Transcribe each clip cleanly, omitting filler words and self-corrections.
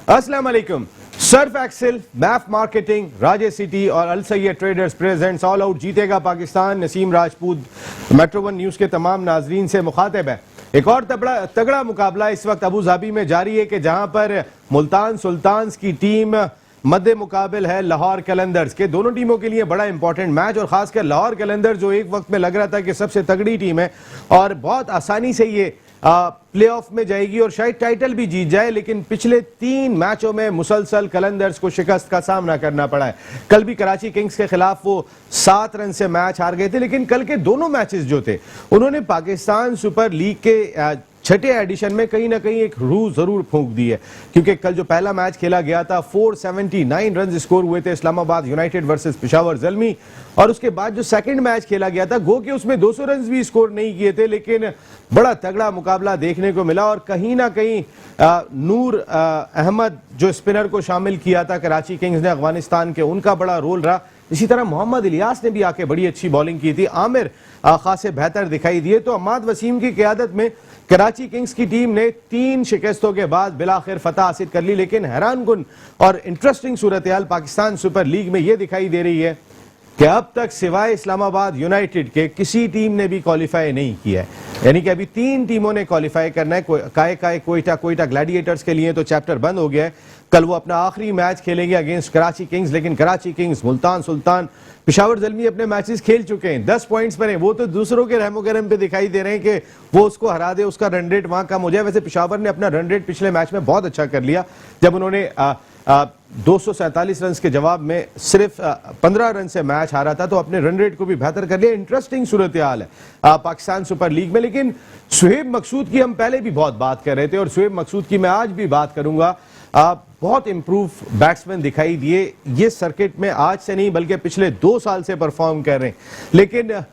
अस्सलाम वालेकुम। Surf Excel, Maf marketing, Raje city और Al Syed traders presents all out जीतेगा Pakistan. Naseem Rajput metro one news के तमाम नाजरीन से मुखातिब है। एक और तगड़ा मुकाबला इस वक्त अबू धाबी में जारी है कि जहां पर मुल्तान सुल्तान्स की टीम मद्दे मुकाबिल है लाहौर कलंदर्स के। दोनों टीमों के लिए बड़ा इंपॉर्टेंट मैच और खासकर लाहौर कलंदर्स जो एक वक्त में लग रहा था कि सबसे तगड़ी टीम है और बहुत आसानी से ये प्लेऑफ में जाएगी और शायद टाइटल भी जीत जाए, लेकिन पिछले 3 मैचों में मुसलसल कलंदर्स को शिकस्त का सामना करना पड़ा है। कल भी कराची किंग्स के खिलाफ वो 7 रन से मैच हार गए थे, लेकिन कल के दोनों मैचेस जो थे उन्होंने पाकिस्तान सुपर लीग के छठे एडिशन में कहीं ना कहीं एक रूह जरूर फूंक दी है, क्योंकि कल जो पहला मैच खेला गया था 479 रन स्कोर हुए थे इस्लामाबाद यूनाइटेड वर्सेस पेशावर ज़ल्मी, और उसके बाद जो सेकंड मैच खेला गया था गो के उसमें 200 रन भी स्कोर नहीं किए थे, लेकिन बड़ा तगड़ा मुकाबला देखने को मिला और कहीं ना कहीं नूर अहमद जो स्पिनर को शामिल किया था कराची किंग्स ने अफगानिस्तान के, उनका बड़ा रोल रहा। इसी तरह मोहम्मद इलियास ने भी आके बड़ी अच्छी बॉलिंग की थी, आमिर खासे बेहतर दिखाई दिए। तो अम्माद वसीम की क़यादत में कराची किंग्स की टीम ने 3 शिकस्तों के बाद बिलाखिर फतह हासिल कर ली, लेकिन हैरानकुन और इंटरेस्टिंग सूरत हाल पाकिस्तान सुपर लीग में यह दिखाई दे रही है कि अब तक सिवाय इस्लामाबाद यूनाइटेड के किसी टीम ने भी क्वालिफाई नहीं किया है। यानी कि अभी 3 टीमों ने क्वालिफाई करना है। कोयटा ग्लैडिएटर्स के लिए तो चैप्टर बंद हो गया है। कल वो अपना आखिरी मैच खेलेंगे अगेंस्ट कराची किंग्स, लेकिन कराची किंग्स, मुल्तान सुल्तान, पेशावर ज़ल्मी अपने मैचेस खेल चुके हैं, 10 पॉइंट्स पर हैं। वो तो दूसरों के रहमो करम पे दिखाई दे रहे हैं कि वो उसको हरा दे, उसका रन रेट वहां कम हो जाए। वैसे पेशावर ने अपना रन रेट पिछले मैच में बहुत अच्छा कर लिया जब उन्होंने 247 रन के जवाब में सिर्फ 15 रन से मैच हारा था, तो अपने रन रेट को भी बेहतर कर लिया। इंटरेस्टिंग सूरत हाल है पाकिस्तान सुपर लीग में। लेकिन शुएब मकसूद की हम पहले भी बहुत बात कर रहे थे और शुएब मकसूद की मैं आज भी बात करूंगा। बहुत इंप्रूव बैट्समैन दिखाई दिए ये सर्किट में, आज से नहीं बल्कि पिछले 2 साल से परफॉर्म कर रहे हैं, लेकिन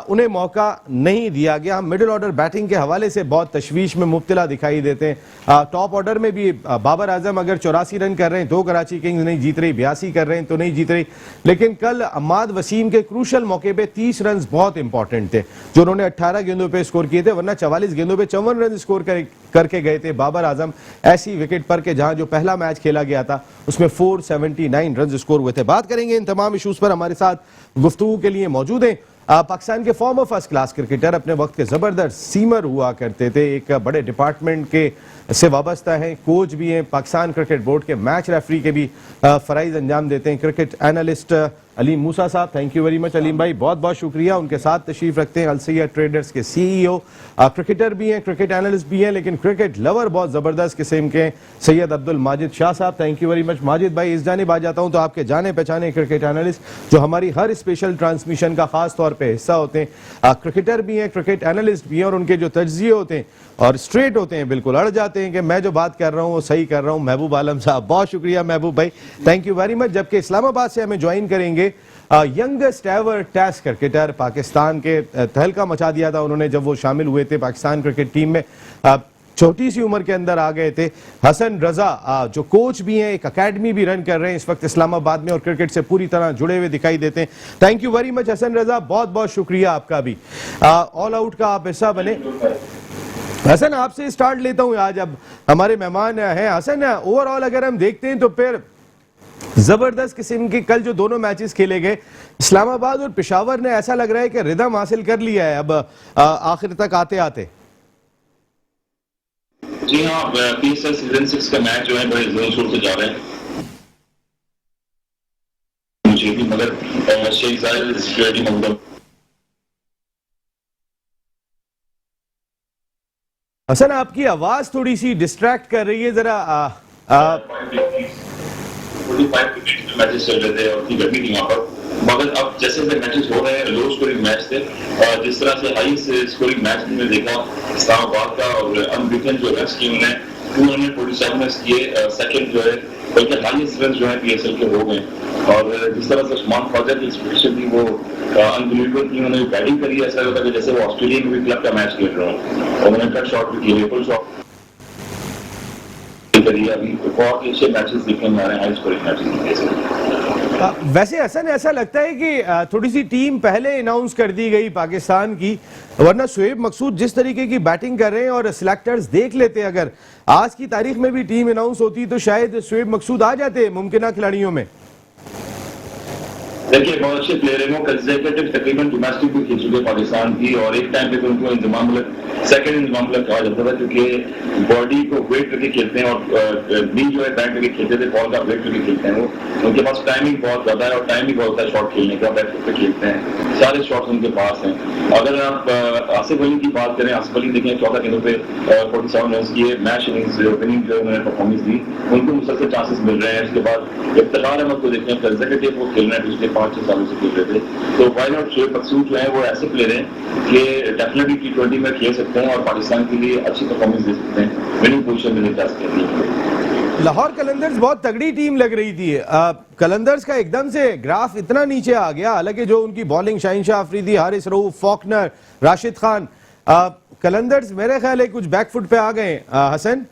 उन्हें मौका नहीं दिया गया। मिडिल ऑर्डर बैटिंग के हवाले से बहुत तशवीश में मुब्तला दिखाई देते हैं। टॉप ऑर्डर में भी बाबर आजम अगर 84 रन कर रहे हैं तो कराची किंग्स नहीं जीत रही, 82 कर रहे हैं तो नहीं जीत रही। लेकिन कल अम्माद वसीम के क्रूशल मौके पे 30 रन बहुत इंपॉर्टेंट थे जो उन्होंने 18 गेंदों पे स्कोर किए थे, वरना 44 गेंदों पे 54 रन स्कोर करके गए थे बाबर आजम ऐसी विकेट पर के जहां जो पहला मैच खेला गया था उसमें 479 रन स्कोर हुए थे। बात करेंगे इन तमाम इशूज पर। हमारे साथ गुफ्तगू के लिए मौजूद हैं पाकिस्तान के फॉर्मर फर्स्ट क्लास क्रिकेटर, अपने वक्त के जबरदस्त सीमर हुआ करते थे, एक बड़े डिपार्टमेंट के से वाबस्ता हैं, कोच भी हैं, पाकिस्तान क्रिकेट बोर्ड के मैच रेफरी के भी फराइज अंजाम देते हैं, क्रिकेट एनालिस्ट अलीम मूसा साहब। Thank you very much Aleem भाई, बहुत बहुत शुक्रिया। उनके साथ तशरीफ रखते हैं अल सैयद ट्रेडर्स के CEO, क्रिकेटर भी हैं, क्रिकेट एनालिस्ट भी हैं, लेकिन क्रिकेट लवर बहुत जबरदस्त किस्म के सैयद अब्दुल माजिद शाह साहब। Thank you very much Majid भाई। इस जानिब आ जाता हूं तो आपके जाने पहचाने क्रिकेट एनालिस्ट जो हमारी हर स्पेशल ट्रांसमिशन का खास तौर पर हिस्सा होते हैं, क्रिकेटर भी हैं, क्रिकेट एनालिस्ट भी हैं, और उनके जो तज्जिए होते हैं और स्ट्रेट होते हैं, बिल्कुल अड़ जाते हैं कि मैं जो बात कर रहा हूं वो सही कर रहा हूं। महबूब आलम साहब, बहुत शुक्रिया महबूब भाई, थैंक यू वेरी मच। जबकि इस्लामाबाद से हमें ज्वाइन करेंगे youngest ever test cricketer, Pakistan के तहलका मचा दिया था उन्होंने जब वो शामिल हुए थे पाकिस्तान क्रिकेट टीम में, छोटी सी उम्र के अंदर आ गए थे। हसन रजा जो कोच भी हैं, एक अकेडमी भी रन कर रहे हैं इस वक्त इस्लामाबाद में और क्रिकेट से पूरी तरह जुड़े हुए दिखाई देते हैं। Thank you very much Hasan Raza, बहुत बहुत शुक्रिया आपका भी। ऑल आउट का आप हिस्सा बने। हसन आपसे स्टार्ट लेता हूं आज, अब हमारे मेहमान हैं। हसन, ओवरऑल अगर हम देखते हैं तो फिर जबरदस्त किस्म के कल जो दोनों मैचेस खेले गए, इस्लामाबाद और पेशावर ने ऐसा लग रहा है कि रिदम हासिल कर लिया है अब आखिर तक आते आते। जी हाँ, PSL सीजन 6 का मैच जो है बड़े जोर शोर से जा रहे हैं मुझे भी, मगर शेख जाहिद सिक्योरिटी मकदम। हसन, आपकी आवाज थोड़ी सी डिस्ट्रैक्ट कर रही है जरा। 45 मैचेस चल रहे थे और इतनी गर्मी थी वहाँ पर, मगर अब जैसे जैसे मैचेस हो रहे हैं लो स्कोरिंग मैच थे, और जिस तरह से हाई स्कोरिंग मैच हमने देखा इस्लामाबाद का, और अनबीटन जो रन किए उन्होंने 247 रन किए, सेकंड जो है बल्कि हाईएस्ट रन जो है PSL के हो गए। और जिस तरह से उस्मान ख्वाजा की एक्सपेक्टेशन थी वो अनबिलीवेबल थी, उन्होंने बैटिंग करी, ऐसा लगा कि जैसे वो ऑस्ट्रेलियन भी क्लब का मैच खेल रहे हो, और उन्होंने कट शॉट भी किए, फुल शॉट करिए। अभी बहुत अच्छे मैचेस दिखने में आ रहे हैं, हाई स्कोरिंग मैचेस। वैसे हसन ऐसा लगता है कि थोड़ी सी टीम पहले अनाउंस कर दी गई पाकिस्तान की, वरना शुएब मकसूद जिस तरीके की बैटिंग कर रहे हैं और सिलेक्टर्स देख लेते, अगर आज की तारीख में भी टीम अनाउंस होती तो शायद शुएब मकसूद आ जाते मुमकिन खिलाड़ियों में। देखिए बहुत अच्छे प्लेयर हैं वो, कंसेक्यूटिव तकरीबन डोमेस्टिक भी खेल चुके पाकिस्तान की, और एक टाइम पे तो उनको इंतजाम सेकंड इंतजाम कहा जाता था, क्योंकि बॉडी को वेट करके खेलते हैं और नी जो है बैक करके खेलते थे, बॉल का वेट करके खेलते हैं वो, उनके पास टाइमिंग बहुत ज्यादा है और टाइम भी बहुत है शॉट खेलने का, बैक पे खेलते हैं, सारे शॉट्स उनके पास हैं। अगर आप आसिफ अली की बात करें, आसिफ अली देखें 14 गेंदों पे 47 रन किए, मैच इनिंग्स विनिंग जो उन्होंने परफॉर्मेंस दी, उनको मुसलसल चांसेस मिल रहे हैं। उसके बाद इफ्तिखार अहमद को देखें, कंसेक्यूटिव वो खेल रहे हैं, पिछले 5-6 सालों से खेल रहे थे, तो व्हाई नॉट शुएब मकसूद जो है वो ऐसे प्लेयर हैं कि डेफिनेटली T20 में खेल सकते हैं और पाकिस्तान के लिए अच्छी परफॉर्मेंस दे सकते हैं, विनिंग पोजीशन में जा सकते हैं। लाहौर कलंदर्स बहुत तगड़ी टीम लग रही थी, कलंदर्स का एकदम से ग्राफ इतना नीचे आ गया, हालांकि जो उनकी बॉलिंग शाहिनशाह अफरीदी, हारिस रऊफ, फॉकनर, राशिद खान, कलंदर्स मेरे ख्याल है कुछ बैकफुट पे आ गए। हसन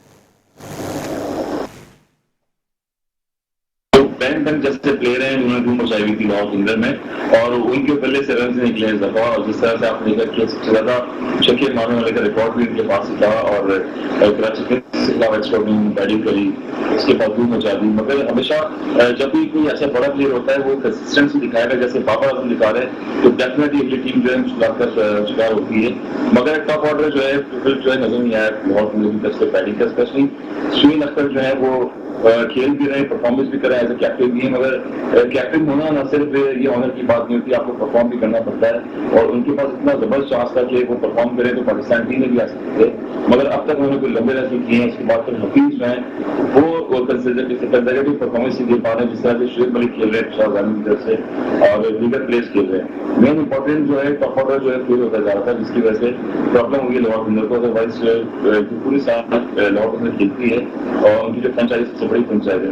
बैन जैसे प्लेयर हैं उन्होंने धूम मचाई हुई थी लाहौर के अंदर में, और उनके पहले से रन से निकले इस दफा, और जिस तरह से आपने देखा कि सबसे ज्यादा छक्के मारने वाले का रिकॉर्ड भी उनके पास ही था, और कराची के खिलाफ एक्स्ट्राऑर्डिनरी बैटिंग करी, उसके बाद धूम मचा दी। मगर हमेशा जब भी कोई ऐसा बड़ा प्लेयर होता है वो कंसिस्टेंसी दिखाएगा, जैसे बाबर आजम दिखा रहे हैं, तो डेफिनेटली अगली टीम जो है मुश्किलात का शिकार होती है। मगर टॉप ऑर्डर जो है नजर नहीं आया लाहौर बैटिंग का, स्पेशली शुएब अख्तर जो है वो खेल भी रहे, परफॉर्मेंस भी कर रहे हैं, एज ए कैप्टन भी है, मगर कैप्टन होना ना सिर्फ ये ऑनर की बात नहीं होती, आपको परफॉर्म भी करना पड़ता है, और उनके पास इतना जबरदस्त चांस था कि वो परफॉर्म करें तो पाकिस्तान टीम में भी आ सकते थे, मगर अब तक उन्होंने कोई लंबे रन नहीं किए हैं। इसके बाद फिर हफीज जो है वो कंजर्वेटिव परफॉर्मेंस दे पा रहे हैं, जिस तरह से शुएब मलिक खेल रहे हैं शाहजादी की तरफ से, और दीगर प्लेयर्स खेल रहे हैं। मेन इंपॉर्टेंट जो है टॉप ऑर्डर जो है फेल होता जा रहा था, जिसकी वजह से प्रॉब्लम हुई लाहौर के अंदर को, अदरवाइज जो पूरी साल लाहौर के अंदर खेलती है और उनकी जो फ्रेंचाइज सबसे बड़ी फ्रेंचाइज है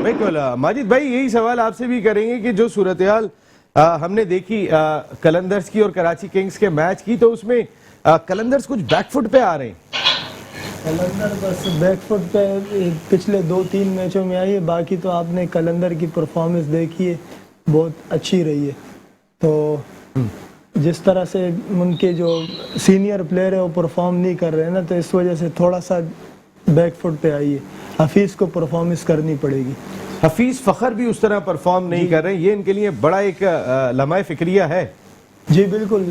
बिल्कुल। माजिद भाई यही सवाल आपसे भी करेंगे कि जो सूरत हाल हमने देखी कलंदर्स की और कराची किंग्स के मैच की, तो उसमें कलंदर्स कुछ बैकफुट पे आ रहे हैं। कलंदर बस बैकफुट पे पिछले 2-3 मैचों में आई है, बाकी तो आपने कलंदर की परफॉर्मेंस देखी है, बहुत अच्छी रही है। तो जिस तरह से उनके जो सीनियर प्लेयर है वो परफॉर्म नहीं कर रहे हैं ना, तो इस वजह से थोड़ा सा बैकफुट पे आई है। हफीज को परफॉर्मेंस करनी पड़ेगी। हफीज फखर भी उस तरह परफॉर्म नहीं कर रहे हैं, ये इनके लिए बड़ा एक लम्हा फिक्रिया है। जी बिल्कुल,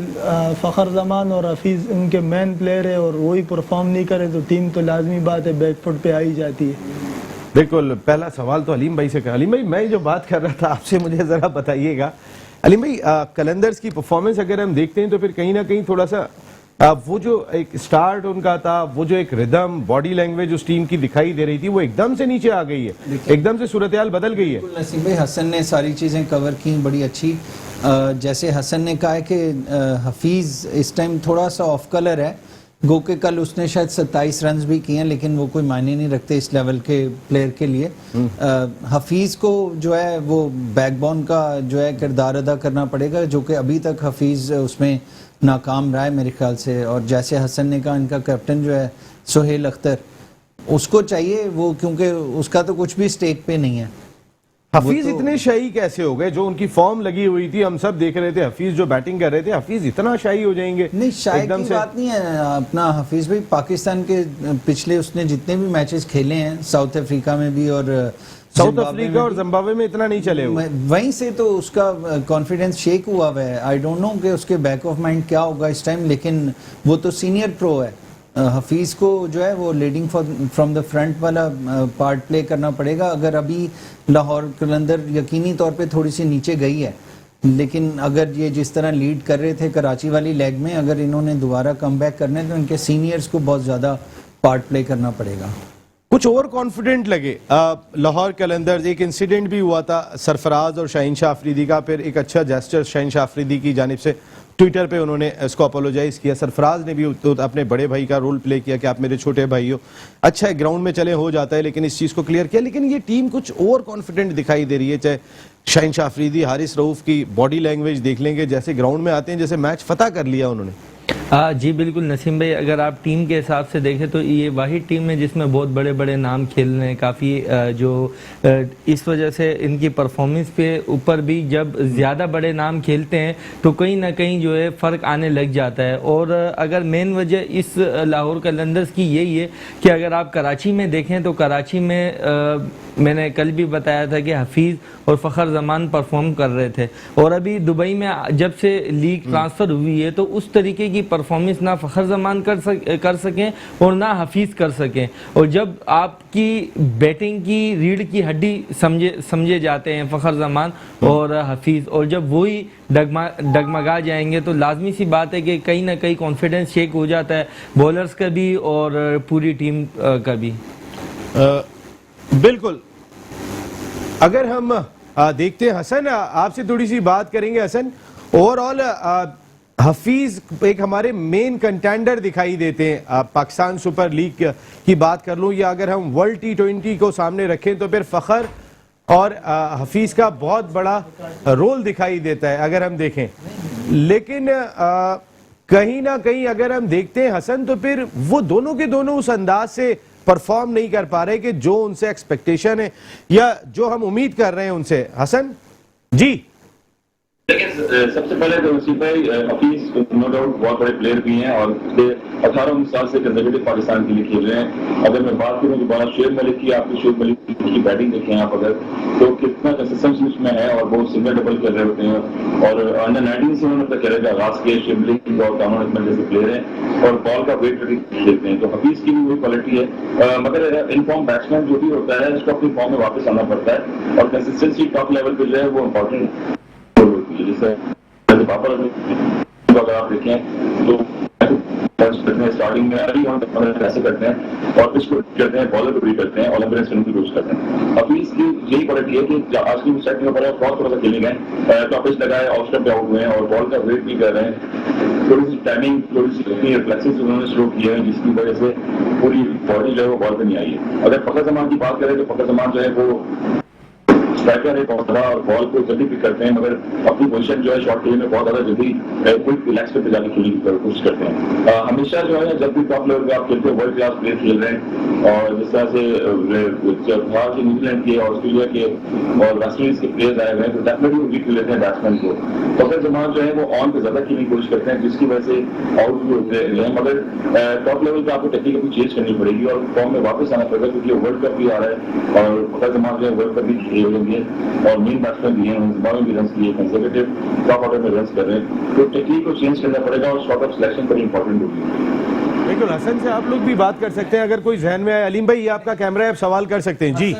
फ़खर जमान और हफीज़ उनके मेन प्लेयर है, और वही परफॉर्म नहीं करे तो टीम तो लाजमी बात है बैकफुट पे आई जाती है। बिल्कुल। पहला सवाल तो अलीम भाई से कर। अलीम भाई मैं जो बात कर रहा था आपसे, मुझे ज़रा बताइएगा अलीम भाई, कलंदर्स की परफॉर्मेंस अगर हम देखते हैं तो फिर कहीं ना कहीं थोड़ा सा वो जो एक स्टार्ट उनका था, वो जो एक रिदम, बॉडी लैंग्वेज उस टीम की दिखाई दे रही थी, वो एकदम से नीचे आ गई है, एकदम से सूरत हाल बदल गई है। नसीम भाई, हसन ने सारी चीज़ें कवर की बड़ी अच्छी। जैसे हसन ने कहा है कि हफीज़ इस टाइम थोड़ा सा ऑफ कलर है, गो के कल उसने शायद 27 रन भी किए हैं, लेकिन वो कोई मायने नहीं रखते इस लेवल के प्लेयर के लिए। हफीज़ को जो है वो बैकबोन का जो है किरदार अदा करना पड़ेगा, जो कि अभी तक हफीज़ उसमें नाकाम रहा है मेरे ख्याल से। और जैसे हसन ने कहा, इनका कैप्टन जो है सुहेल अख्तर, उसको चाहिए वो, क्योंकि उसका तो कुछ भी स्टेक पे नहीं है। हफीज इतने शाही कैसे हो गए? जो उनकी फॉर्म लगी हुई थी, हम सब देख रहे थे, हफीज जो बैटिंग कर रहे थे, हफीज इतना शाही हो जाएंगे? नहीं, शाही की बात नहीं है। अपना हफीज भाई पाकिस्तान के पिछले उसने जितने भी मैचेस खेले हैं, साउथ अफ्रीका में भी और साउथ अफ्रीका और जिम्बाब्वे में इतना नहीं चले हुए, वहीं से तो उसका कॉन्फिडेंस शेक हुआ हुआ है। आई डोंट नो कि उसके बैक ऑफ माइंड क्या होगा इस टाइम, लेकिन वो तो सीनियर प्रो है। हफीज़ को जो है वो लीडिंग फ्रॉम द फ्रंट वाला पार्ट प्ले करना पड़ेगा। अगर अभी लाहौर कलंदर यकीनी तौर पे थोड़ी सी नीचे गई है, लेकिन अगर ये जिस तरह लीड कर रहे थे कराची वाली लेग में, अगर इन्होंने दोबारा कम बैक करने तो इनके सीनियर्स को बहुत ज़्यादा पार्ट प्ले करना पड़ेगा। कुछ ओवर कॉन्फिडेंट लगे लाहौर कलंदर्स। एक इंसिडेंट भी हुआ था सरफराज और शाहिनशाह अफरीदी का, फिर एक अच्छा जेस्चर शाहिनशाह अफरीदी की जानिब से ट्विटर पे उन्होंने इसको अपोलोजाइज किया। सरफराज ने भी अपने बड़े भाई का रोल प्ले किया कि आप मेरे छोटे भाई हो। अच्छा है, ग्राउंड में चले हो जाता है, लेकिन इस चीज़ को क्लियर किया। लेकिन ये टीम कुछ ओवर कॉन्फिडेंट दिखाई दे रही है। चाहे शाहिनशाह अफरीदी, हारिस रऊफ की बॉडी लैंग्वेज देख लेंगे, जैसे ग्राउंड में आते हैं जैसे मैच फतह कर लिया उन्होंने। जी बिल्कुल नसीम भाई, अगर आप टीम के हिसाब से देखें तो ये वाहिद टीम है जिसमें बहुत बड़े बड़े नाम खेल रहे हैं काफ़ी, जो इस वजह से इनकी परफॉर्मेंस पे ऊपर भी जब ज़्यादा बड़े नाम खेलते हैं तो कहीं ना कहीं जो है फ़र्क आने लग जाता है। और अगर मेन वजह इस लाहौर कलंदर्स की यही है कि अगर आप कराची में देखें तो कराची में मैंने कल भी बताया था कि हफीज़ और फ़खर जमान परफॉर्म कर रहे थे, और अभी दुबई में जब से लीग ट्रांसफ़र हुई है तो उस तरीके की परफॉर्मेंस ना फ़खर जमान कर सकें और ना हफीज़ कर सकें। और जब आपकी बैटिंग की रीढ़ की हड्डी समझे जाते हैं फ़खर जमान और हफीज़, और जब वही डगमगा जाएंगे तो लाजमी सी बात है कि कहीं ना कहीं कॉन्फिडेंस शेक हो जाता है बॉलर्स का भी और पूरी टीम का भी। बिल्कुल। अगर हम देखते हैं हसन, आपसे थोड़ी सी बात करेंगे हसन, ओवरऑल हफीज एक हमारे मेन कंटेंडर दिखाई देते हैं। पाकिस्तान सुपर लीग की बात कर लूं या अगर हम वर्ल्ड T20 को सामने रखें तो फिर फखर और हफीज का बहुत बड़ा रोल दिखाई देता है अगर हम देखें। लेकिन कहीं ना कहीं अगर हम देखते हैं हसन तो फिर वो दोनों के दोनों उस अंदाज से परफॉर्म नहीं कर पा रहे कि जो उनसे एक्सपेक्टेशन है या जो हम उम्मीद कर रहे हैं उनसे। हसन जी। लेकिन सबसे पहले तो उसी भाई हफीज नो डाउट बहुत बड़े प्लेयर भी हैं और 18-19 साल से कंजर्वेटिव पाकिस्तान के लिए खेल रहे हैं। अगर मैं बात करूं दोबारा शेर मलिक की, आपकी शेर मलिक की बैटिंग देखें आप अगर, तो कितना कंसिस्टेंसी उसमें है और वो सिंगल डबल कर रहे होते हैं। और अंडर 19 से उन्होंने अपना कैरियर का आगाज किया। शेर मलिक और कामरान अकमल जैसे प्लेयर हैं और बॉल का वेट करके खेलते हैं, तो हफीज की भी वही क्वालिटी है। मगर इनफॉर्म बैट्समैन जो भी होता है उसको अपनी फॉर्म में वापस आना पड़ता है और कंसिस्टेंसी टॉप लेवल पे जो है वो इम्पोर्टेंट जैसे बाबर अगर आप देखें तो स्टार्टिंग में अभी हम ऐसे करते हैं और पिच को करते हैं, बॉलर को भी करते हैं और लंबे रन की कोशिश करते हैं। हफीज की यही क्वालिटी है कि आज की सेट में बहुत थोड़ा सा खेले गए तो पिच लगाए, ऑफ स्टंप पे आउट हुए हैं और बॉल का वेट भी कर रहे हैं। थोड़ी सी टाइमिंग, थोड़ी सी रिफ्लेक्सेस उन्होंने स्लो किए हैं जिसकी वजह से पूरी बॉडी जो है वो बॉल पे नहीं आई है। अगर फखर जमान की बात करें तो फखर जमान जो है वो स्ट्राइकर है बहुत बड़ा और बॉल को जल्दी पिक करते हैं, मगर अपनी पोजीशन जो है शॉर्ट खेलने में बहुत ज्यादा जल्दी क्विक रिलैक्स पे जाने खेलने की कोशिश करते हैं। हमेशा जो है जब भी टॉप लेवल पे आप खेलते हो वर्ल्ड क्लास प्लेयर खेल रहे हैं और जिस तरह से बाहर के न्यूजीलैंड के, ऑस्ट्रेलिया के और वेस्ट इंडीज के प्लेयर्स आए हुए हैं तो डेफिनेटली वीक लेते हैं बैट्समैन को। फखर जमान जो है वो ऑन पे ज्यादा खेलने की कोशिश करते हैं जिसकी वजह से आउट भी होते हैं, मगर टॉप लेवल पे आपको टेक्निक अपनी चेंज करनी पड़ेगी और फॉर्म में वापस आना पड़ेगा क्योंकि वर्ल्ड कप भी आ रहा है और फखर जमान जो है वर्ल्ड कप भी खेलेंगे और मेन बैट्समैन भी हैं, उन्होंने भी रन किए, कंजर्वेटिव टॉप ऑर्डर में रन कर रहे हैं, तो टेक्निक को चेंज करना पड़ेगा और शॉर्ट ऑफ सिलेक्शन बड़ी इंपॉर्टेंट होगी। बिल्कुल। हसन से आप लोग भी बात कर सकते हैं अगर कोई जहन में आए। अलीम भाई ये आपका कैमरा है, आप सवाल कर सकते हैं जी।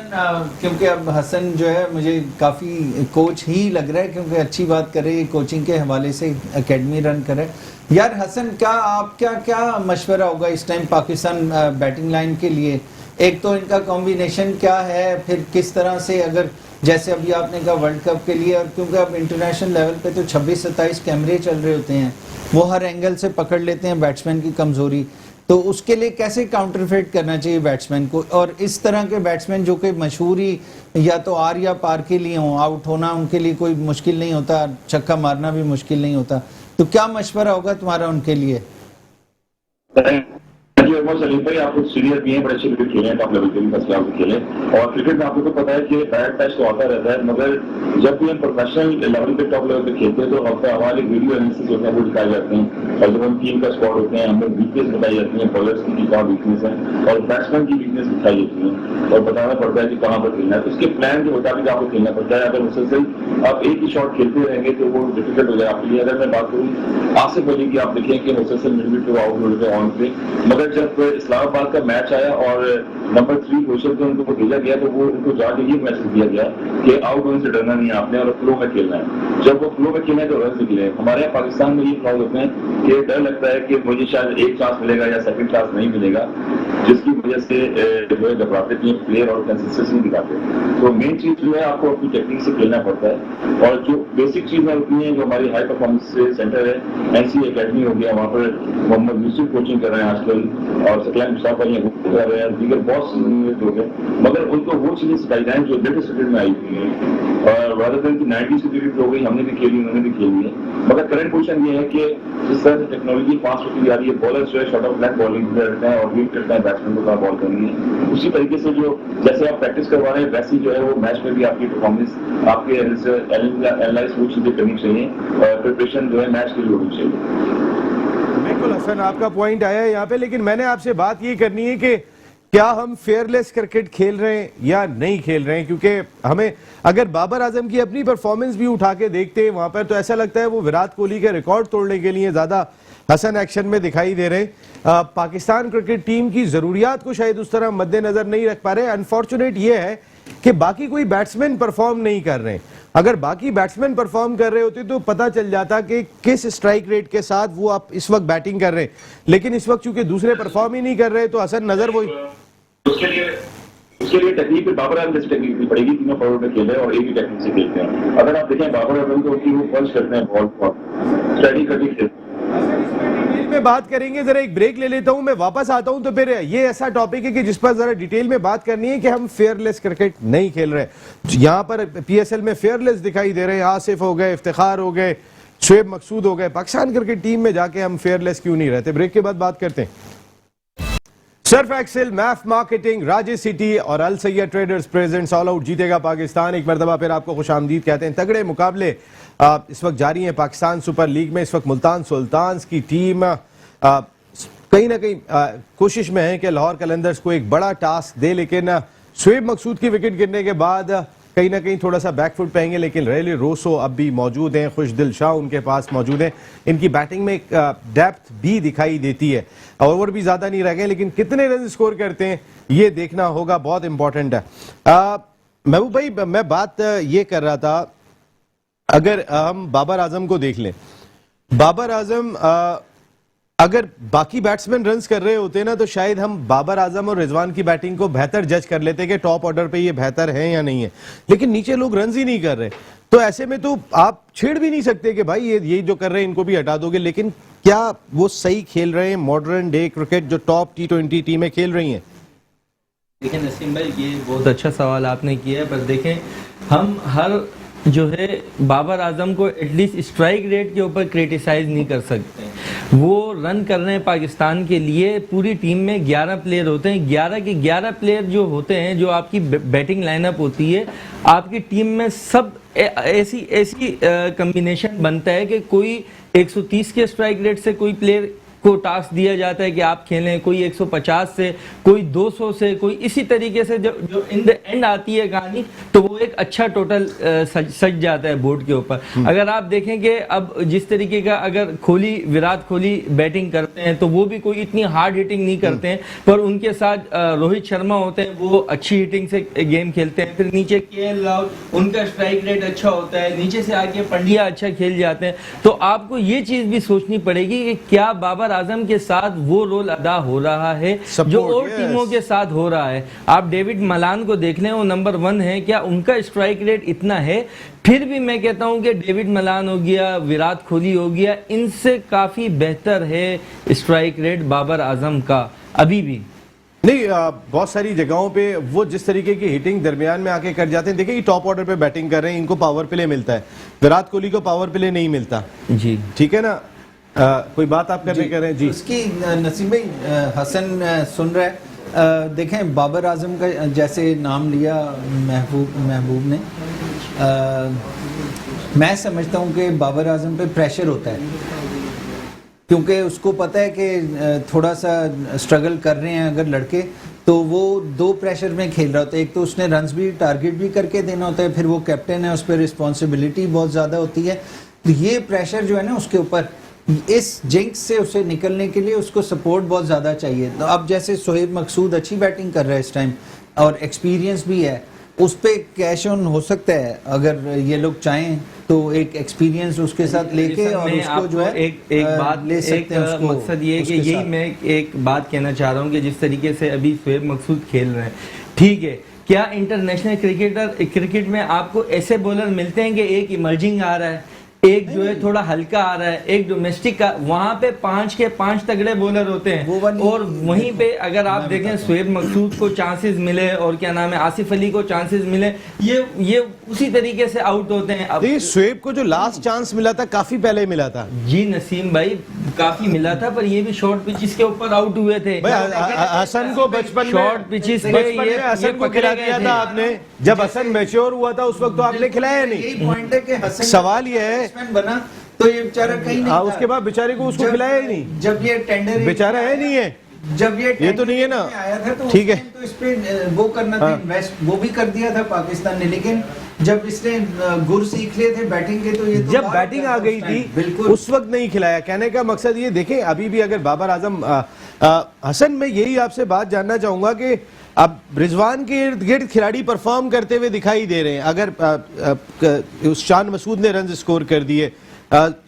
क्योंकि अब हसन जो है मुझे काफ़ी कोच ही लग रहा है क्योंकि अच्छी बात कर रहे हैं, कोचिंग के हवाले से एकेडमी रन कर रहे हैं। यार हसन, क्या मशवरा होगा इस टाइम पाकिस्तान बैटिंग लाइन के लिए? एक तो इनका कॉम्बिनेशन क्या है, फिर किस तरह से अगर जैसे अभी आपने कहा वर्ल्ड कप के लिए, और क्योंकि अब इंटरनेशनल लेवल पे तो 26-27 कैमरे चल रहे होते हैं, वो हर एंगल से पकड़ लेते हैं बैट्समैन की कमजोरी, तो उसके लिए कैसे काउंटरफेट करना चाहिए बैट्समैन को? और इस तरह के बैट्समैन जो कि मशहूर ही या तो आर या पार के लिए हों, आउट होना उनके लिए कोई मुश्किल नहीं होता, छक्का मारना भी मुश्किल नहीं होता, तो क्या मशवरा होगा तुम्हारा उनके लिए? भाई आप लोग सीनियर भी हैं, बड़े अच्छे क्रिकेट खेले हैं, टॉप लेवल के भी फर्स्ट क्लास खेले और क्रिकेट में आपको तो पता है कि बैड टच तो आता रहता है, मगर जब भी हम प्रोफेशनल लेवल पे टॉप लेवल पे खेलते हैं तो हमारे वीडियो एनालिसिस होते हैं वो दिखाए जाते हैं और जब हम टीम का स्क्वाड होते हैं हमें वीकनेस बताई जाती है, बॉलर्स की क्या वीकनेस है और बैट्समैन की वीकनेस दिखाई जाती है और बताना पड़ता है कि कहाँ पर खेलना है। तो उसके प्लान के मुताबिक आपको खेलना पड़ता है। अगर मुसलसल आप एक ही शॉट खेलते रहेंगे तो वो डिफिकल्ट हो जाए आपके लिए। अगर मैं बात करूँ आसिफ अली की, आप देखें कि मुसलसल मिडविकेट पे आउट हो रहे ऑन पे, मगर जब इस्लामाबाद का मैच आया और नंबर 3 पोजीशन पे उनको भेजा गया तो वो उनको जाके ये मैसेज दिया गया कि आउट होने से डरना नहीं है आपने और फ्लो में खेलना है। जब वो फ्लो में खेलना है तो रन निकले। हमारे यहाँ पाकिस्तान में ये प्रॉब्लम होते हैं कि डर लगता है कि मुझे शायद एक चांस मिलेगा या सेकंड चांस नहीं मिलेगा, जिसकी वजह से जो है घबराते टीम प्लेयर और कंसिस्टेंसी नहीं दिखाते। तो मेन चीज जो है आपको अपनी टेक्निक से खेलना पड़ता है और जो बेसिक चीज है उतनी है जो हमारी हाई परफॉर्मेंस सेंटर है, NC एकेडमी हो गया, वहाँ पर मोहम्मद यूसुफ कोचिंग कर रहे हैं आजकल और सकलैन मुसाफर कर रहे हैं, दीगर बहुत से हो गए, मगर उनको वो चीजें सिखाई जाए जो लेटेस्ट क्रिकेट में आई हुई है। और वादर की 90s की क्रिकेट हो गई, हमने भी खेली, उन्होंने भी खेली है, मगर करंट पोजीशन ये है कि जिस तरह से टेक्नोलॉजी फास्ट होती जा रही है, बॉलर जो है शॉर्ट ऑफ ब्लैक बॉलिंग करते हैं और वीट करते हैं बैट्समैन को बॉल करनी है। उसी तरीके से जो जैसे आप प्रैक्टिस करवा रहे हैं वैसी जो है वो मैच में भी आपकी परफॉर्मेंस आपके एनालाइज वो चीजें करनी चाहिए और प्रिपरेशन जो है मैच के लिए होनी चाहिए। बिल्कुल हसन, आपका पॉइंट आया है यहाँ पे, लेकिन मैंने आपसे बात ये करनी है कि क्या हम फेयरलेस क्रिकेट खेल रहे हैं या नहीं खेल रहे हैं, क्योंकि हमें अगर बाबर आजम की अपनी परफॉर्मेंस भी उठा के देखते हैं वहां पर तो ऐसा लगता है वो विराट कोहली के रिकॉर्ड तोड़ने के लिए ज्यादा हसन एक्शन में दिखाई दे रहे हैं। पाकिस्तान क्रिकेट टीम की जरूरियात को शायद उस तरह मद्देनजर नहीं रख पा रहे। अनफॉर्चुनेट ये है कि बाकी कोई बैट्समैन परफॉर्म नहीं कर रहे हैं। अगर बाकी बैट्समैन परफॉर्म कर रहे होते तो पता चल जाता कि किस स्ट्राइक रेट के साथ वो आप इस वक्त बैटिंग कर रहे हैं, लेकिन इस वक्त चूंकि दूसरे परफॉर्म ही नहीं कर रहे तो हसन नजर वो उसके लिए टेक्निक पे बाबर आजम जैसी टेक्निक भी पड़ेगी। तीनों फॉरवर्ड में खेले और एक ही टेक्निक से खेलते हैं। अगर आप देखें बाबर आजम को कि वो पंच करते हैं बॉल को स्टडी करके खेलते हैं। में बात करेंगे, जरा एक ब्रेक ले लेता हूं, मैं वापस आता हूं तो फिर ये ऐसा टॉपिक है कि जिस पर जरा डिटेल में बात करनी है कि हम फेयरलेस क्रिकेट नहीं खेल रहे। यहां पर पीएसएल में फेयरलेस दिखाई दे रहे हैं, आसिफ हो गए, इफ्तिखार हो गए, शुएब मकसूद हो गए, पाकिस्तान क्रिकेट टीम में जाके हम फेयरलेस क्यों नहीं रहते? ब्रेक के बाद बात करते हैं। Surf Excel, Maf marketing, Raje city और Al Syed traders presents all out जीतेगा पाकिस्तान। एक मरतबा फिर आपको खुशामदीद कहते हैं। तगड़े मुकाबले इस वक्त जारी हैं पाकिस्तान सुपर लीग में। इस वक्त मुल्तान सुल्तान्स की टीम कहीं ना कहीं कोशिश में है कि लाहौर कलंदर्स को एक बड़ा टास्क दे, लेकिन शुएब मकसूद की विकेट गिरने के बाद कहीं ना कहीं थोड़ा सा बैकफुट पाएंगे। लेकिन रेली रोसो अब भी मौजूद हैं, खुशदिल शाह उनके पास मौजूद हैं। इनकी बैटिंग में एक डेप्थ भी दिखाई देती है। ओवर भी ज्यादा नहीं रह गए, लेकिन कितने रन स्कोर करते हैं ये देखना होगा, बहुत इंपॉर्टेंट है। महबूब भाई, मैं बात ये कर रहा था, अगर हम बाबर आजम को देख लें, बाबर आजम अगर बाकी बैट्समैन रन्स कर रहे होते ना तो शायद हम बाबर आजम और रिजवान की बैटिंग को बेहतर जज कर लेते कि टॉप ऑर्डर पे ये बेहतर है या नहीं है, लेकिन नीचे लोग रन्स ही नहीं कर रहे। तो ऐसे में तो आप छेड़ भी नहीं सकते कि भाई ये जो कर रहे हैं इनको भी हटा दोगे। लेकिन क्या वो सही खेल रहे हैं मॉडर्न डे क्रिकेट जो टॉप T20 टीमें खेल रही हैं? देखिए नसीम भाई, ये बहुत अच्छा सवाल आपने किया है, पर देखें हम हर जो है बाबर आजम को एटलीस्ट स्ट्राइक रेट के ऊपर क्रिटिसाइज नहीं कर सकते। वो रन कर रहे हैं पाकिस्तान के लिए, पूरी टीम में 11 प्लेयर होते हैं, 11 के 11 प्लेयर जो होते हैं, जो आपकी बैटिंग लाइनअप होती है आपकी टीम में, सब ऐसी कम्बिनेशन बनता है कि कोई 130 के स्ट्राइक रेट से कोई प्लेयर को टास्क दिया जाता है कि आप खेलें, कोई 150 से, कोई 200 से, कोई इसी तरीके से जो इन द एंड आती है कहानी, तो वो एक अच्छा टोटल सज जाता है बोर्ड के ऊपर। अगर आप देखें कि अब जिस तरीके का अगर विराट कोहली बैटिंग करते हैं तो वो भी कोई इतनी हार्ड हिटिंग नहीं करते हैं, पर उनके साथ रोहित शर्मा होते हैं, वो अच्छी हिटिंग से गेम खेलते हैं। फिर नीचे KL राहुल, उनका स्ट्राइक रेट अच्छा होता है, नीचे से आके पंड्या अच्छा खेल जाते हैं। तो आपको ये चीज भी सोचनी पड़ेगी कि क्या बाबर आजम के साथ वो रोल अदा हो रहा है जो और टीमों के साथ हो रहा है। आप डेविड मलान को देख लें, वो नंबर 1 है, क्या उनका स्ट्राइक रेट इतना है? फिर भी मैं कहता हूं कि डेविड मलान हो गया, विराट कोहली हो गया, इनसे काफी बेहतर है स्ट्राइक रेट बाबर आजम का अभी भी। नहीं, बहुत सारी जगहों पे वो जिस तरीके की हिटिंग दरमियान में आके कर जाते हैं। देखिए, टॉप ऑर्डर पे बैटिंग कर रहे हैं, इनको पावर प्ले मिलता है, विराट कोहली को पावर प्ले नहीं मिलता। जी ठीक है ना। कोई बात आप करने कह रहे हैं जी? उसकी नसीम भाई, हसन सुन रहा है। देखें, बाबर आजम का जैसे नाम लिया महबूब ने, मैं समझता हूं कि बाबर आजम पे प्रेशर होता है, क्योंकि उसको पता है कि थोड़ा सा स्ट्रगल कर रहे हैं अगर लड़के, तो वो 2 प्रेशर में खेल रहा होता है। एक तो उसने रन्स भी टारगेट भी करके देना होता है, फिर वो कैप्टन है, उस पर रिस्पॉन्सिबिलिटी बहुत ज़्यादा होती है। तो ये प्रेशर जो है ना उसके ऊपर, इस जिंक्स से उसे निकलने के लिए उसको सपोर्ट बहुत ज़्यादा चाहिए। तो अब जैसे शुएब मकसूद अच्छी बैटिंग कर रहा है इस टाइम और एक्सपीरियंस भी है, उस पर कैश ऑन हो सकता है अगर ये लोग चाहें तो, एक एक्सपीरियंस उसके साथ लेके और उसको जो है एक बात ले सकते हैं। मकसद ये है कि यही मैं एक बात कहना चाह रहा हूँ कि जिस तरीके से अभी शुएब मकसूद खेल रहे हैं, ठीक है, क्या इंटरनेशनल क्रिकेट में आपको ऐसे बॉलर मिलते हैं कि एक इमर्जिंग आ रहा है, एक जो है थोड़ा हल्का आ रहा है, एक डोमेस्टिक का, वहां पे 5 के 5 तगड़े बॉलर होते हैं। और वहीं पे अगर आप देखें शोएब मकसूद को चांसेस मिले और क्या नाम है आसिफ अली को चांसेस मिले, ये उसी तरीके से आउट होते हैं। अब शोएब को जो लास्ट चांस मिला था काफी पहले मिला था जी नसीम भाई, काफी मिला था, पर ये भी शॉर्ट पिचेस के ऊपर आउट हुए थे। हसन को बचपन में शॉर्ट पिचेस पे बचपन में हसन को खिला दिया था आपने, जब हसन मैच्योर हुआ था उस वक्त तो आपने खिलाया नहीं। यही पॉइंट है कि हसन सवाल ये है बैट्समैन बना तो ये बेचारा कहीं नहीं था। उसके बाद बेचारे को उसको खिलाया ही नहीं। जब ये टेंडर बेचारा है नहीं है, जब ये तो नहीं है ना। आया था तो ठीक है। तो इस पे वो करना था इन्वेस्ट, वो भी कर दिया था पाकिस्तान ने, लेकिन जब इसने गुर सीख लिए थे बैटिंग के तो ये तो जब बाहर बैटिंग था आ उस गई टाइम। थी बिल्कुल उस वक्त नहीं खिलाया। कहने का मकसद ये देखें, अभी भी अगर बाबर आजम हसन, मैं यही आपसे बात जानना चाहूंगा कि अब रिजवान के इर्द गिर्द खिलाड़ी परफॉर्म करते हुए दिखाई दे रहे हैं। अगर उस शान मसूद ने रन स्कोर कर दिए,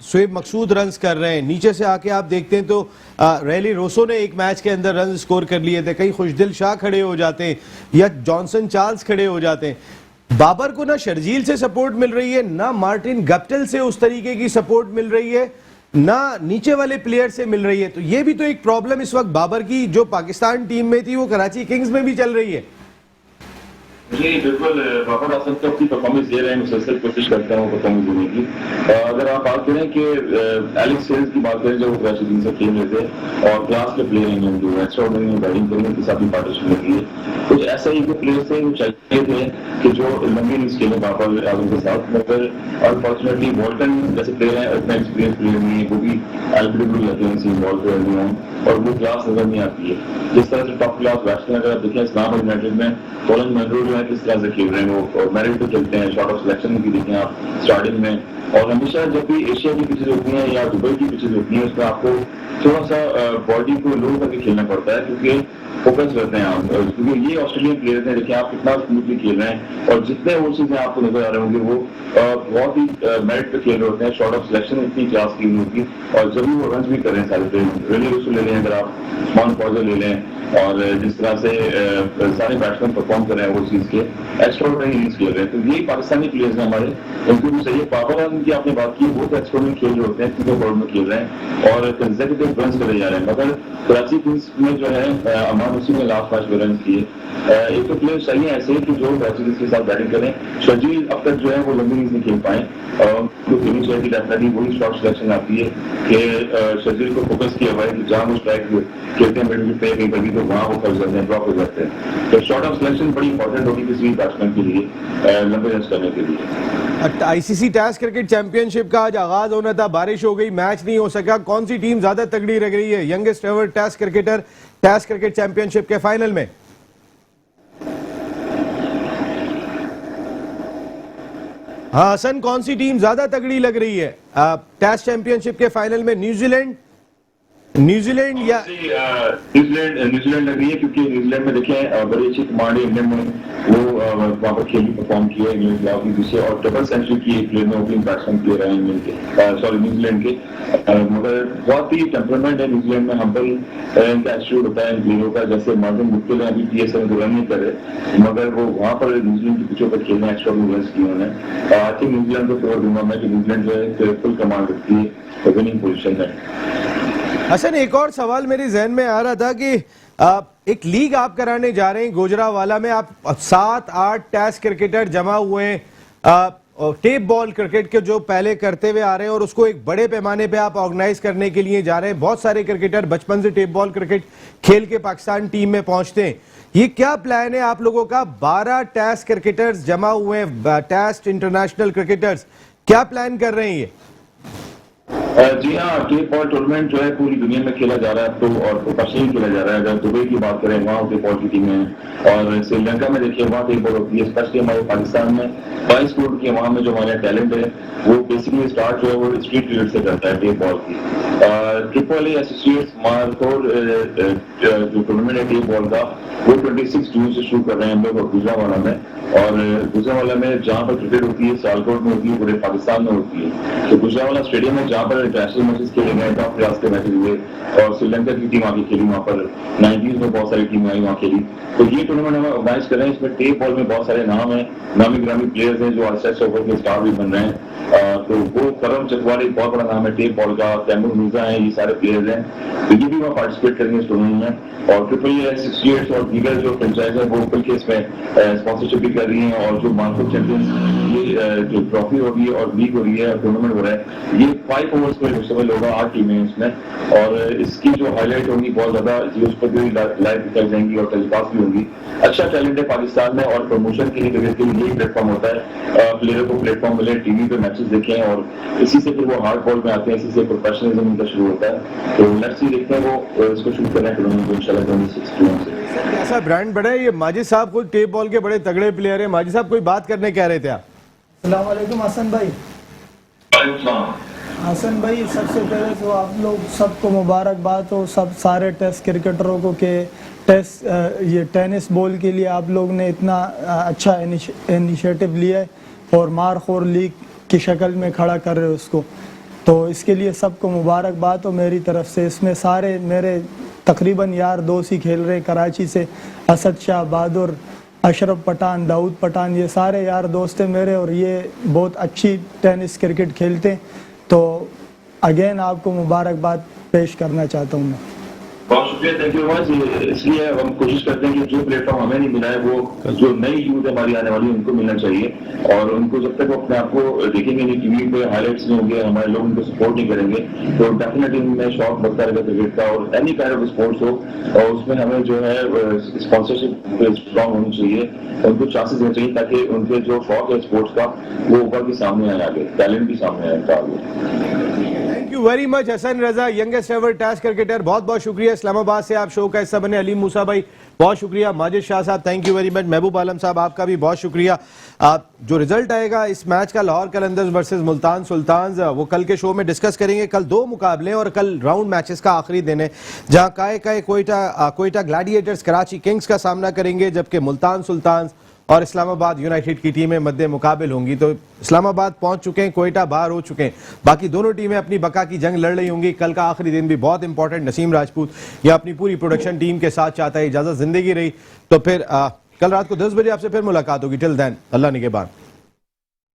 शोएब मकसूद रन्स कर रहे हैं, नीचे से आके आप देखते हैं तो रैली रोसो ने एक मैच के अंदर रन स्कोर कर लिए थे, कहीं खुशदिल शाह खड़े हो जाते हैं या जॉनसन चार्ल्स खड़े हो जाते हैं। बाबर को ना शर्जील से सपोर्ट मिल रही है, ना मार्टिन गप्टिल से उस तरीके की सपोर्ट मिल रही है, ना नीचे वाले प्लेयर से मिल रही है। तो ये भी तो एक प्रॉब्लम इस वक्त बाबर की जो पाकिस्तान टीम में थी वो कराची किंग्स में भी चल रही है। जी बिल्कुल, बाबर आजम तो अपनी परफॉर्मेंस दे रहे हैं, मुसलसल कोशिश करते हैं वो परफॉर्मेंस देने की। अगर आप बात करें कि एलेक्स सेल्स की बात करें, जो कराची किंग्स से खेल रहे थे और क्लास के प्लेयर हैं जो एक्स्ट्राऑर्डिनरी बैटिंग करेंगे के साथ भी पार्टिसिपेट किए, कुछ ऐसा ही के प्लेयर्स थे जो चाहिए थे कि जो लंबी इनिंग्स खेले बाबर आजम के साथ, मगर अनफॉर्चुनेटली वॉल्टन जैसे प्लेयर हैं, इतना एक्सपीरियंस प्लेयर नहीं है, वो भी एल्बिडब्ल्यू लगते हैं सी बॉल पे अर्ली ऑन, और वो क्लास नजर नहीं आती है। जिस तरह से टॉप क्लास बैट्समैन अगर आप देखें इस्लामाबाद यूनाइटेड में कॉलिन मनरो जो है किस तरह से खेल रहे हैं, वो मेरिट पे खेलते हैं, शॉर्ट ऑफ सिलेक्शन की देखें आप स्टार्टिंग में, और हमेशा जब भी एशिया की पिचेज होती हैं या दुबई की पिचेज होती हैं उसमें आपको थोड़ा सा बॉडी को लो करके खेलना पड़ता है, क्योंकि फोकस रहते हैं आप, क्योंकि ये ऑस्ट्रेलियन प्लेयर हैं, देखिए आप कितना स्मूथली खेल रहे हैं, और जितने ओवरसीज में आपको नजर आ रहे होंगे वो बहुत ही मेरिट पे खेल रहे होते हैं, शॉर्ट ऑफ सिलेक्शन इतनी क्लास की होती, और जब भी वो रन भी कर रहे हैं सारे प्लेयर, रैली रोसो ले लें, अगर आप उस्मान फौजर ले लें, और जिस तरह से सारे बैट्समैन परफॉर्म कर रहे हैं ओवरसीज के, एक्स्ट्राऑर्डिनरी इनिंग्स खेल रहे हैं, तो यही पाकिस्तानी प्लेयर्स हैं हमारे, उनको भी सही है। बाबर आजम की आपने बात की, वो तो एक्स्ट्राऑर्डिनरी खेल रहे होते हैं, क्योंकि बॉल में खेल रहे हैं और कंसेक्यूटिव रन करे जा रहे हैं, मगर कराची किंग्स में जो है अमान उसी में लास्ट मैच में रन किए। एक तो प्लेयर चाहिए ऐसे कि जो कराची किंग्स के साथ बैटिंग करें। शर्जील अब तक जो है वो लंबी इनिंग्स नहीं खेल पाए, तो खेलनी चाहिए डेफिनेटली, वही शॉर्ट सिलेक्शन आती है कि शर्जील को फोकस किया हुआ है कि जहाँ वो स्ट्राइक खेलते हैं मिडिल पे कहीं कभी, तो वहाँ वो फंस जाते हैं, ड्रॉप हो जाते हैं, तो शॉर्ट ऑफ सिलेक्शन बड़ी इंपॉर्टेंट होगी किसी भी बैट्समैन के लिए लंबे रन करने के लिए। आईसीसी टेस्ट क्रिकेट चैंपियनशिप का आज आगाज होना था, बारिश हो गई, मैच नहीं हो सका। कौन सी टीम ज्यादा तगड़ी लग रही है youngest ever test cricketer test cricket championship के फाइनल में? हाँ हसन, कौन सी टीम ज्यादा तगड़ी लग रही है टेस्ट चैंपियनशिप के फाइनल में? न्यूजीलैंड या न्यूजीलैंड लग रही है, क्योंकि न्यूजीलैंड में देखें बड़ी अच्छी कमांड है इंग्लैंड में, वो वहाँ पर खेल परफॉर्म किया है इंग्लैंड के खिलाफ दूसरे, और डबल सेंचुरी की एक प्लेयर में ओपनिंग बैट्समैन प्लेयर है इंग्लैंड के, सॉरी न्यूजीलैंड के, मगर बहुत ही टेम्परामेंट है न्यूजीलैंड में, हम्बल इनका एटीट्यूड होता है इन प्लेयरों का, जैसे मार्टिन गुप्टिल है अभी पीएसएल को रन नहीं कर रहे, मगर वो वहाँ पर न्यूजीलैंड की पिचों पर खेलना एक्स्ट्रा रन किए उन्होंने। आई थिंक न्यूजीलैंड को फेवर दूंगा मैं कि न्यूजीलैंड जो है फुल कमांड रखती है, विनिंग पोजिशन है। हसन, एक और सवाल मेरे जहन में आ रहा था कि एक लीग आप कराने जा रहे हैं गुजरावाला में, आप 7-8 टेस्ट क्रिकेटर जमा हुए हैं, टेप बॉल क्रिकेट के जो पहले करते हुए आ रहे हैं और उसको एक बड़े पैमाने पे आप ऑर्गेनाइज करने के लिए जा रहे हैं। बहुत सारे क्रिकेटर बचपन से टेप बॉल क्रिकेट खेल के पाकिस्तान टीम में पहुंचते हैं। ये क्या प्लान है आप लोगों का? 12 टेस्ट क्रिकेटर्स जमा हुए हैं, टेस्ट इंटरनेशनल क्रिकेटर्स, क्या प्लान कर रहे हैं ये? जी हाँ, टेप बॉल टूर्नामेंट जो है पूरी दुनिया में खेला जा रहा है, तो और प्रोफेशनली खेला जा रहा है। अगर दुबई की बात करें वहाँ टेप बॉल की टीमें हैं, और श्रीलंका में देखिए वहाँ टेप बॉल होती है, स्पेशली हमारे पाकिस्तान में 22 करोड़ की वहाँ में जो हमारा टैलेंट है वो बेसिकली स्टार्ट जो है वो स्ट्रीट क्रिकेट से करता है टेप बॉल की। ट्रिपल ए एसोसिएट्स मारकोर जो टूर्नामेंट है टेप बॉल का वो 26 जून से शुरू कर रहे हैं हम लोग गुजरावाला में, और गुजरावाला में जहाँ पर क्रिकेट होती है सियालकोट में होती है, पूरे पाकिस्तान में होती है, तो गुजरावाला स्टेडियम है जहाँ पर पर इंटरनेशनल मैचेस खेले गए, टॉप क्लास के मैचेस हुए और श्रीलंका की टीम आके खेली वहाँ पर, 90s में बहुत सारी टीमें आई वहाँ खेली। तो ये टूर्नामेंट हम ऑर्गेनाइज कर रहे हैं, इसमें टेप बॉल में बहुत सारे नाम हैं, नामी ग्रामी प्लेयर्स हैं जो आस्ते ओवर के स्टार भी बन रहे हैं। तो वो करम चकवाली बहुत बड़ा नाम है टेप बॉल का, तैमूर मिर्जा है, ये सारे प्लेयर्स हैं, तो ये भी वहाँ पार्टिसिपेट करेंगे इस टूर्नामेंट में। और ट्रिपल ए 68 और दीगर जो फ्रेंचाइज है वो ओपन के इसमें स्पॉन्सरशिप भी कर रही है। और जो मानसून चैंपियंस ये जो ट्रॉफी हो रही है और लीग हो रही है, टूर्नामेंट हो रहा है, ये 5 ओवर्स में मुश्तमिल होगा, 8 टीमें हैं इसमें। और इसकी जो हाईलाइट होगी बहुत ज्यादा, उस पर भी लाइव दिखाई जाएंगी और टेलीकास्ट भी होगी। अच्छा टैलेंट है पाकिस्तान में और प्रमोशन के लिए यही प्लेटफॉर्म होता है, प्लेयर को प्लेटफॉर्म मिले, टीवी पे मैचेस देखें और इसी से फिर वो हार्ड बॉल में आते हैं, इसी से प्रोफेशनलिज्म उनका शुरू होता है। तो लेट्स सी, देखते हैं वो इसको शूट कर रहे हैं टूर्नामेंट को इंशाल्लाह 26 जून से। ऐसा ब्रांड बड़ा है ये। माजिद साहब खुद टेप बॉल के बड़े तगड़े प्लेयर हैं। माजिद साहब कोई बात करने कह रहे थे आप? अस्सलाम वालेकुम हसन भाई। हसन भाई, सबसे पहले तो आप लोग सबको मुबारकबाद हो, सब सारे टेस्ट क्रिकेटरों को के टेस्ट ये टेनिस बॉल के लिए आप लोग ने इतना अच्छा इनिशिएटिव लिया है और मारखोर लीग की शक्ल में खड़ा कर रहे हो उसको, तो इसके लिए सबको मुबारकबाद हो मेरी तरफ से। इसमें सारे मेरे तकरीबन यार दोस्त ही खेल रहे, कराची से असद शाह, बहादुर, अशरफ पठान, दाऊद पठान, ये सारे यार दोस्त हैं मेरे और ये बहुत अच्छी टेनिस क्रिकेट खेलते हैं। तो अगेन आपको मुबारकबाद पेश करना चाहता हूँ मैं। बहुत शुक्रिया, थैंक यू वेरी मच। इसलिए हम कोशिश करते हैं कि जो प्लेटफॉर्म हमें नहीं मिला है वो जो नई यूथ हमारी आने वाली उनको मिलना चाहिए। और उनको जब तक वो अपने आप को देखेंगे नहीं, टीवी पे हाईलाइट्स नहीं होंगे, हमारे लोग उनको सपोर्ट नहीं करेंगे, तो डेफिनेटली उनमें शौक बढ़ता रहेगा क्रिकेट का। और एनी काइंड ऑफ स्पोर्ट्स हो और उसमें हमें जो है स्पॉन्सरशिप स्ट्रॉन्ग होनी चाहिए, उनको चांसेस देने चाहिए ताकि उनके जो शौक है स्पोर्ट्स का वो ऊपर के सामने आए, आगे टैलेंट भी सामने आए उनका आगे। Thank you very much Hasan Raza, youngest ever test cricketer, बहुत बहुत शुक्रिया। इस्लामाबाद से आप शो का हिस्सा बने। अलीम मूसा भाई बहुत शुक्रिया। माजिद शाह साहब थैंक यू वेरी मच। महबूब आलम साहब आपका भी बहुत शुक्रिया। जो रिजल्ट आएगा इस मैच का, लाहौर कलंदर्स वर्सेस मुल्तान सुल्तान्स, वो कल के शो में डिस्कस करेंगे। कल 2 मुकाबले और कल राउंड मैचेस का आखिरी दिन है, जहां काए कोयटा ग्लैडिएटर्स कराची किंग्स का सामना करेंगे, जबकि मुल्तान सुल्तान्स और इस्लामाबाद यूनाइटेड की टीमें मद्दे मुकाबिल होंगी। तो इस्लामाबाद पहुंच चुके हैं, कोयटा बाहर हो चुके हैं, बाकी दोनों टीमें अपनी बका की जंग लड़ रही होंगी। कल का आखिरी दिन भी बहुत इंपॉर्टेंट। नसीम राजपूत या अपनी पूरी प्रोडक्शन टीम के साथ चाहता है। इजाजत जिंदगी रही तो फिर कल रात को 10 बजे आपसे फिर मुलाकात होगी। टिल देन अल्लाह निगहबान।